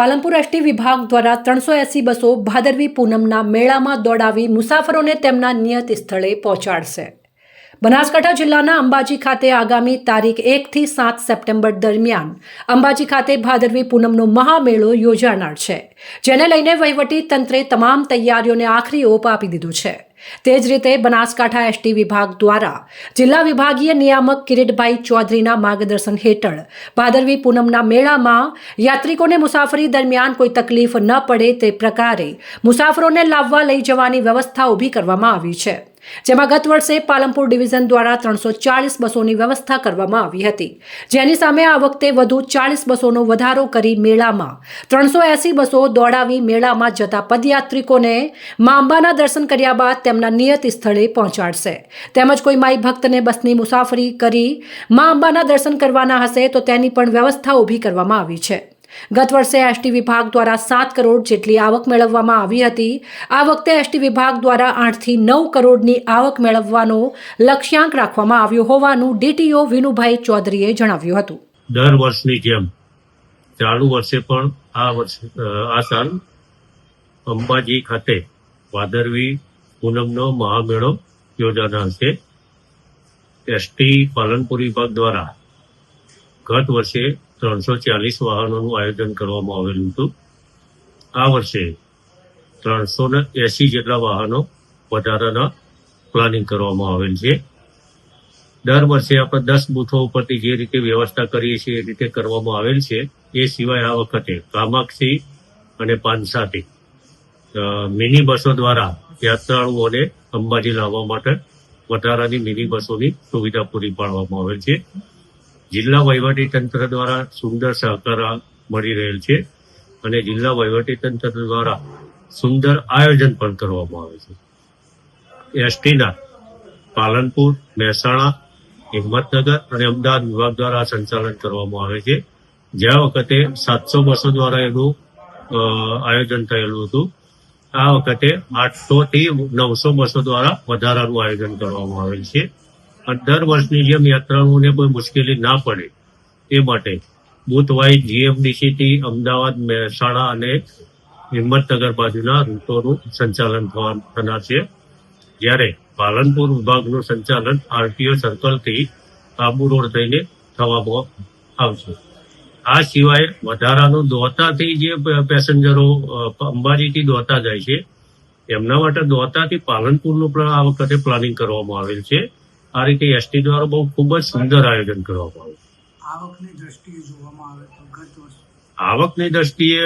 Palanpur ST વિભાગ દ્વારા 380 બસો ભાદરવી પૂનમના મેળામાં દોડાવી મુસાફરોને તેમના નિયત સ્થળે પહોંચાડશે। બનાસકાંઠા જિલ્લાના અંબાજી ખાતે આગામી તારીખ 1 થી 7 સપ્ટેમ્બર દરમિયાન અંબાજી ખાતે ભાદરવી પૂનમનો મહામેળો યોજાનાર છે, જેને લઈને વહીવટી તંત્રે તમામ તૈયારીઓને આખરી ઓપ આપી દીધું છે। તે જ રીતે બનાસકાંઠા એસટી વિભાગ દ્વારા જિલ્લા વિભાગીય નિયામક કિરીટભાઈ ચૌધરીના માર્ગદર્શન હેઠળ ભાદરવી પૂનમના મેળામાં યાત્રિકોને મુસાફરી દરમિયાન કોઈ તકલીફ ન પડે તે પ્રકારે મુસાફરોને લાવવા લઈ જવાની વ્યવસ્થા ઊભી કરવામાં આવી છે, જેમાં ગત વર્ષે પાલનપુર ડિવિઝન દ્વારા 340 બસોની વ્યવસ્થા કરવામાં આવી હતી, જેની સામે આ વખતે વધુ 40 બસોનો વધારો કરી મેળામાં 380 બસો દોડાવી મેળામાં જતા પદયાત્રિકોને મા અંબાના દર્શન કર્યા બાદ તેમના નિયત સ્થળે પહોંચાડશે। તેમજ કોઈ માઈ ભક્તને બસની મુસાફરી કરી મા અંબાના દર્શન કરવાના હશે તો તેની પણ વ્યવસ્થા ઊભી કરવામાં આવી છે। ગત વર્ષે એસટી વિભાગ દ્વારા 7 કરોડ જેટલી આવક મેળવવામાં આવી હતી। આ વખતે એસટી વિભાગ દ્વારા 8 થી 9 કરોડની આવક મેળવવાનો લક્ષ્યાંક રાખવામાં આવ્યો હોવાનું ડીટીઓ વિનુભાઈ ચૌધરીએ જણાવ્યું હતું। દર વર્ષની જેમ ચાલુ વર્ષે પણ આ સાલ અંબાજી ખાતે ભાદરવી પૂનમનો મહામેળો યોજાનાર છે। એસટી પાલનપુર વિભાગ દ્વારા ગત વર્ષે 340 વાહનોનું આયોજન કરવામાં આવેલું હતું। આ વર્ષે 380 જેટલા વાહનો વધારાના પ્લાનિંગ કરવામાં આવેલ છે। દર વર્ષે આપણે 10 બૂથો ઉપરથી જે રીતે વ્યવસ્થા કરીએ છીએ એ રીતે કરવામાં આવેલ છે। એ સિવાય આ વખતે કામાક્ષી અને પાનસાથી મિની બસો દ્વારા યાત્રાળુઓને અંબાજી લાવવા માટે વધારાની મિની બસોની સુવિધા પૂરી પાડવામાં આવેલ છે। જિલ્લા વહીવટી તંત્ર દ્વારા સુંદર સહકાર મળી રહેલ છે અને જિલ્લા વહીવટી તંત્ર દ્વારા સુંદર આયોજન પણ કરવામાં આવે છે। એસટીના પાલનપુર, મહેસાણા, હિંમતનગર અને અમદાવાદ વિભાગ દ્વારા સંચાલન કરવામાં આવે છે। જ્યાં વખતે 700 બસો દ્વારા એનું આયોજન થયેલું હતું, આ વખતે 800 થી 900 બસો દ્વારા વધારાનું આયોજન કરવામાં આવેલ છે। દર વર્ષની જેમ યાત્રાળુઓને કોઈ મુશ્કેલી ના પડે એ માટે બુથ વાઇઝ જીએમડીસી થી અમદાવાદ, મહેસાણા અને હિંમતનગર બાજુના રૂટોનું સંચાલન થનાર છે, જ્યારે પાલનપુર વિભાગનું સંચાલન આરટીઓ સર્કલથી આબુ રોડ થઈને થવામાં આવશે। આ સિવાય વધારાનું દોતાથી જે પેસેન્જરો અંબાજીથી દોતા જાય છે એમના માટે દોતાથી પાલનપુરનું પણ આ વખતે પ્લાનિંગ કરવામાં આવેલ છે। આ રીતે એસટી દ્વારા બહુ ખૂબ જ સુંદર આયોજન કરવામાં આવ્યું। આવકની દ્રષ્ટિએ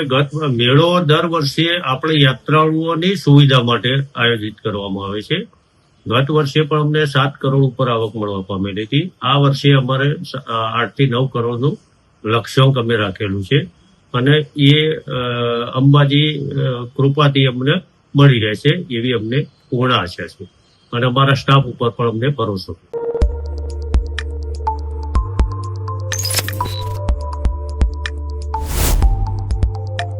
મેળો દર વર્ષે આપણે યાત્રાળુઓની સુવિધા માટે આયોજિત કરવામાં આવે છે। ગત વર્ષે પણ અમને 7 કરોડ ઉપર આવક મળવા પામેલી હતી। આ વર્ષે અમારે 8 થી 9 કરોડનું લક્ષ્યાંક અમે રાખેલું છે અને એ અંબાજી કૃપાથી અમને મળી રહેશે એવી અમને પૂર્ણ આશા છે અને અમારા સ્ટાફ ઉપર પણ અમને ભરોસો છે।